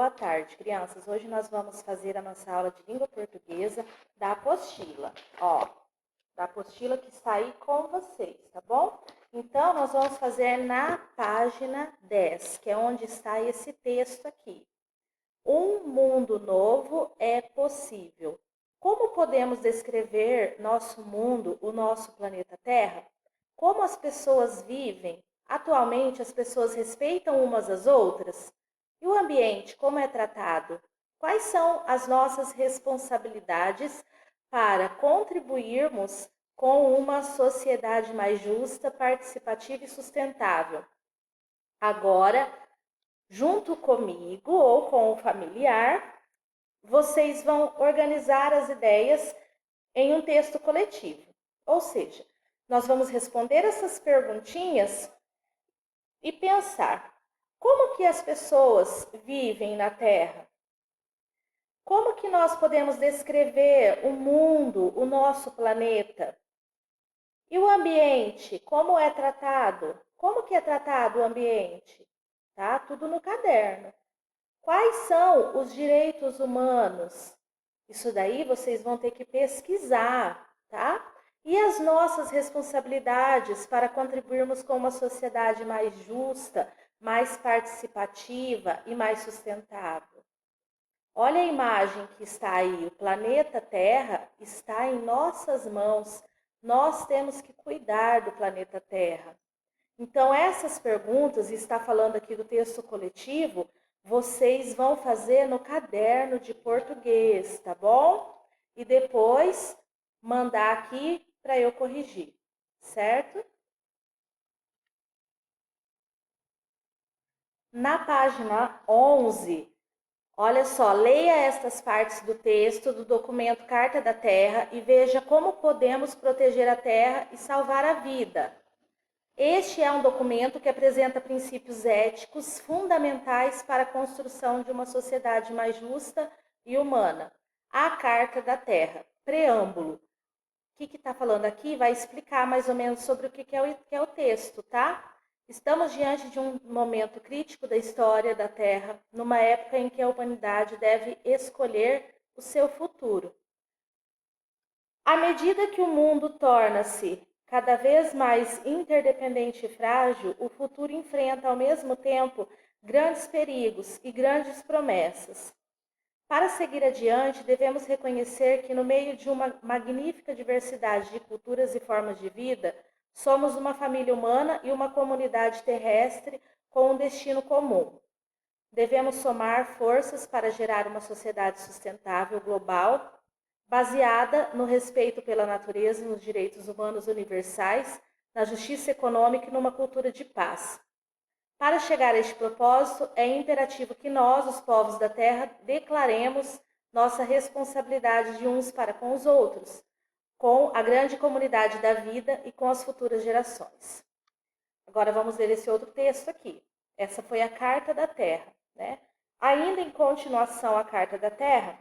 Boa tarde, crianças. Hoje nós vamos fazer a nossa aula de língua portuguesa da apostila. Da apostila que está aí com vocês, tá bom? Então, nós vamos fazer na página 10, que é onde está esse texto aqui. Um mundo novo é possível. Como podemos descrever nosso mundo, o nosso planeta Terra? Como as pessoas vivem? Atualmente, as pessoas respeitam umas às outras? E o ambiente, como é tratado? Quais são as nossas responsabilidades para contribuirmos com uma sociedade mais justa, participativa e sustentável? Agora, junto comigo ou com o familiar, vocês vão organizar as ideias em um texto coletivo. Ou seja, nós vamos responder essas perguntinhas e pensar: como que as pessoas vivem na Terra? Como que nós podemos descrever o mundo, o nosso planeta? E o ambiente, como é tratado? Como que é tratado o ambiente? Tá? Tudo no caderno. Quais são os direitos humanos? Isso daí vocês vão ter que pesquisar, tá? E as nossas responsabilidades para contribuirmos com uma sociedade mais justa, mais participativa e mais sustentável. Olha a imagem que está aí. O planeta Terra está em nossas mãos. Nós temos que cuidar do planeta Terra. Então, essas perguntas, e está falando aqui do texto coletivo, vocês vão fazer no caderno de português, tá bom? E depois mandar aqui para eu corrigir, certo? Na página 11, olha só, leia estas partes do texto do documento Carta da Terra e veja como podemos proteger a Terra e salvar a vida. Este é um documento que apresenta princípios éticos fundamentais para a construção de uma sociedade mais justa e humana. A Carta da Terra, preâmbulo. O que está falando aqui vai explicar mais ou menos sobre o que é o texto, tá? Estamos diante de um momento crítico da história da Terra, numa época em que a humanidade deve escolher o seu futuro. À medida que o mundo torna-se cada vez mais interdependente e frágil, o futuro enfrenta ao mesmo tempo grandes perigos e grandes promessas. Para seguir adiante, devemos reconhecer que no meio de uma magnífica diversidade de culturas e formas de vida, somos uma família humana e uma comunidade terrestre com um destino comum. Devemos somar forças para gerar uma sociedade sustentável global, baseada no respeito pela natureza, nos direitos humanos universais, na justiça econômica e numa cultura de paz. Para chegar a este propósito, é imperativo que nós, os povos da Terra, declaremos nossa responsabilidade de uns para com os outros, com a grande comunidade da vida e com as futuras gerações. Agora vamos ler esse outro texto aqui. Essa foi a Carta da Terra, né? Ainda em continuação à Carta da Terra,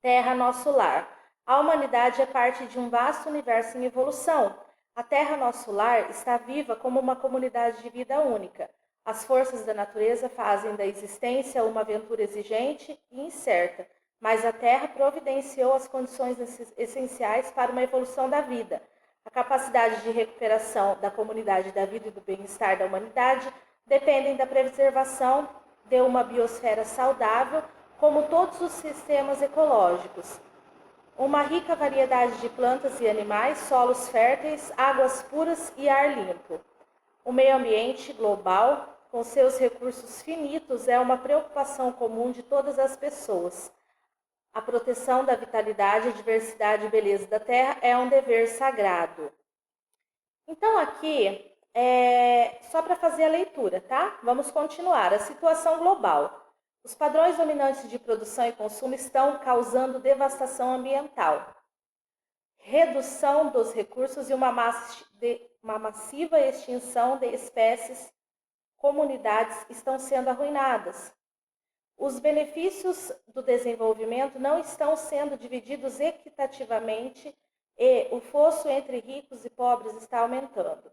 Terra, nosso lar. A humanidade é parte de um vasto universo em evolução. A Terra, nosso lar, está viva como uma comunidade de vida única. As forças da natureza fazem da existência uma aventura exigente e incerta, mas a Terra providenciou as condições essenciais para uma evolução da vida. A capacidade de recuperação da comunidade da vida e do bem-estar da humanidade dependem da preservação de uma biosfera saudável, como todos os sistemas ecológicos. Uma rica variedade de plantas e animais, solos férteis, águas puras e ar limpo. O meio ambiente global, com seus recursos finitos, é uma preocupação comum de todas as pessoas. A proteção da vitalidade, diversidade e beleza da Terra é um dever sagrado. Então aqui, só para fazer a leitura, tá? Vamos continuar. A situação global. Os padrões dominantes de produção e consumo estão causando devastação ambiental, redução dos recursos e uma massiva extinção de espécies. Comunidades estão sendo arruinadas. Os benefícios do desenvolvimento não estão sendo divididos equitativamente e o fosso entre ricos e pobres está aumentando.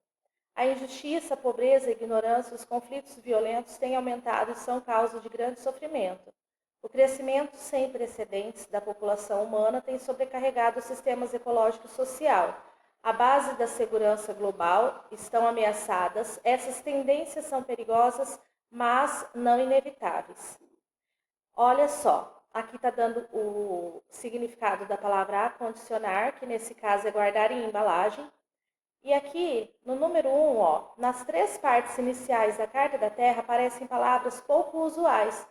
A injustiça, a pobreza, a ignorância, os conflitos violentos têm aumentado e são causa de grande sofrimento. O crescimento sem precedentes da população humana tem sobrecarregado os sistemas ecológico e social. A base da segurança global estão ameaçadas. Essas tendências são perigosas, mas não inevitáveis. Olha só, aqui está dando o significado da palavra acondicionar, que nesse caso é guardar em embalagem. E aqui, no número 1, ó, nas 3 partes iniciais da Carta da Terra aparecem palavras pouco usuais.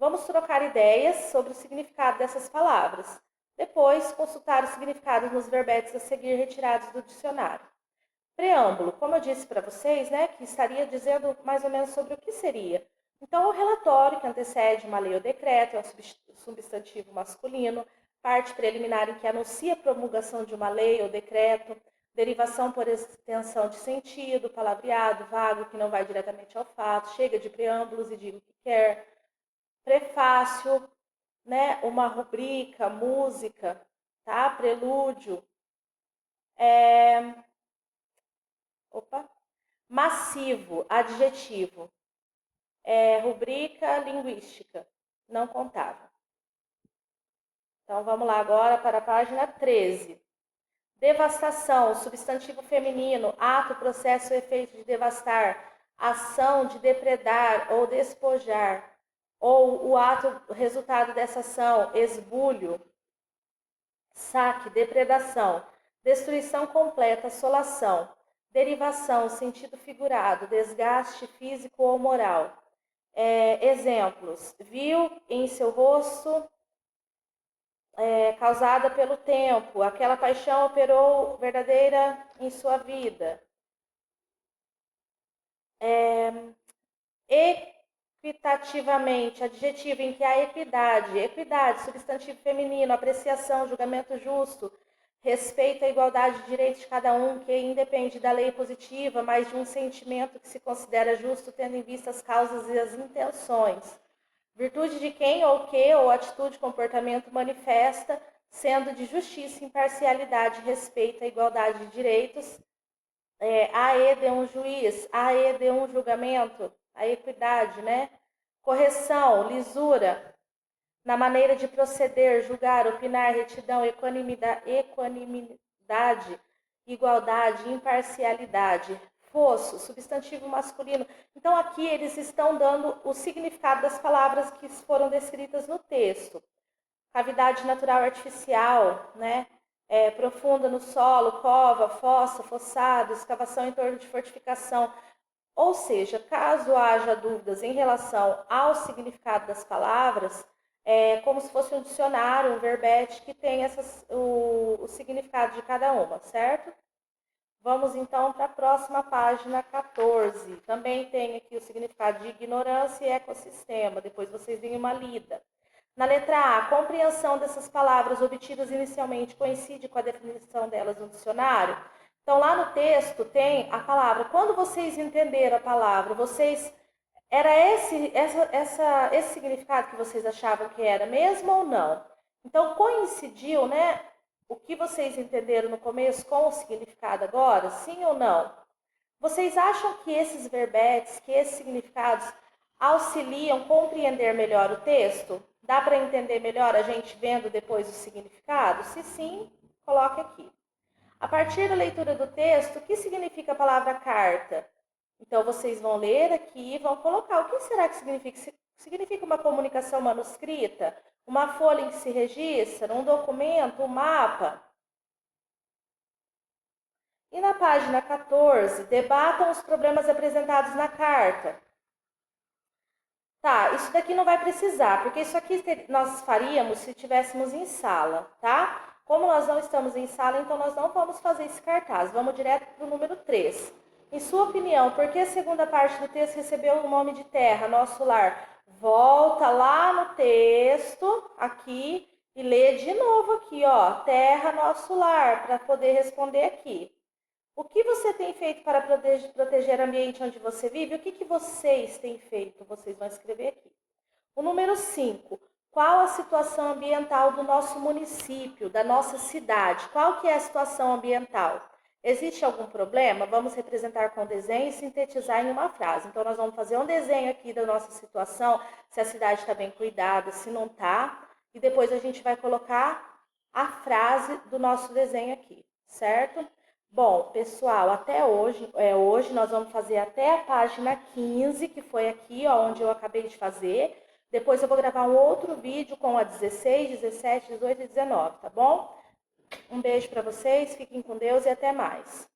Vamos trocar ideias sobre o significado dessas palavras. Depois, consultar os significados nos verbetes a seguir retirados do dicionário. Preâmbulo, como eu disse para vocês, né, que estaria dizendo mais ou menos sobre o que seria. Então, o relatório que antecede uma lei ou decreto é o substantivo masculino, parte preliminar em que anuncia a promulgação de uma lei ou decreto, derivação por extensão de sentido, palavreado, vago, que não vai diretamente ao fato, chega de preâmbulos e diga o que quer, prefácio, né, uma rubrica, música, tá? Prelúdio, massivo, adjetivo, rubrica linguística, não contável. Então vamos lá agora para a página 13. Devastação, substantivo feminino, ato, processo, efeito de devastar, ação de depredar ou despojar, ou o ato, resultado dessa ação, esbulho, saque, depredação, destruição completa, assolação, derivação, sentido figurado, desgaste físico ou moral. Exemplos, viu em seu rosto causada pelo tempo, aquela paixão operou verdadeira em sua vida. Equitativamente, adjetivo em que há equidade, equidade, substantivo feminino, apreciação, julgamento justo, respeito à igualdade de direitos de cada um, que independe da lei positiva, mas de um sentimento que se considera justo, tendo em vista as causas e as intenções. Virtude de quem ou que ou atitude, comportamento manifesta, sendo de justiça, imparcialidade, respeito à igualdade de direitos, AE de um juiz, AE de um julgamento, a equidade, né? Correção, lisura, na maneira de proceder, julgar, opinar, retidão, equanimidade, igualdade, imparcialidade. Fosso, substantivo masculino. Então aqui eles estão dando o significado das palavras que foram descritas no texto. Cavidade natural artificial, né? Profunda no solo, cova, fossa, fossado, escavação em torno de fortificação. Ou seja, caso haja dúvidas em relação ao significado das palavras, é como se fosse um dicionário, um verbete que tem o significado de cada uma, certo? Vamos então para a próxima página 14. Também tem aqui o significado de ignorância e ecossistema, depois vocês deem uma lida. Na letra A, a compreensão dessas palavras obtidas inicialmente coincide com a definição delas no dicionário? Então, lá no texto tem a palavra. Quando vocês entenderam a palavra, era esse significado que vocês achavam que era mesmo ou não? Então, coincidiu, né? O que vocês entenderam no começo com o significado agora? Sim ou não? Vocês acham que esses verbetes, que esses significados auxiliam a compreender melhor o texto? Dá para entender melhor a gente vendo depois o significado? Se sim, coloque aqui. A partir da leitura do texto, o que significa a palavra carta? Então, vocês vão ler aqui e vão colocar. O que será que significa? Significa uma comunicação manuscrita? Uma folha em que se registra? Um documento? Um mapa? E na página 14, debatam os problemas apresentados na carta. Tá, isso daqui não vai precisar, porque isso aqui nós faríamos se estivéssemos em sala, tá? Como nós não estamos em sala, então nós não vamos fazer esse cartaz. Vamos direto para o número 3. Em sua opinião, por que a segunda parte do texto recebeu o nome de terra, nosso lar? Volta lá no texto, aqui, e lê de novo aqui, ó, terra, nosso lar, para poder responder aqui. O que você tem feito para proteger o ambiente onde você vive? O que vocês têm feito? Vocês vão escrever aqui. O número 5. Qual a situação ambiental do nosso município, da nossa cidade? Qual que é a situação ambiental? Existe algum problema? Vamos representar com desenho e sintetizar em uma frase. Então, nós vamos fazer um desenho aqui da nossa situação, se a cidade está bem cuidada, se não está, e depois a gente vai colocar a frase do nosso desenho aqui, certo? Bom, pessoal, até hoje nós vamos fazer até a página 15, que foi aqui, ó, onde eu acabei de fazer. Depois eu vou gravar um outro vídeo com a 16, 17, 18 e 19, tá bom? Um beijo para vocês, fiquem com Deus e até mais.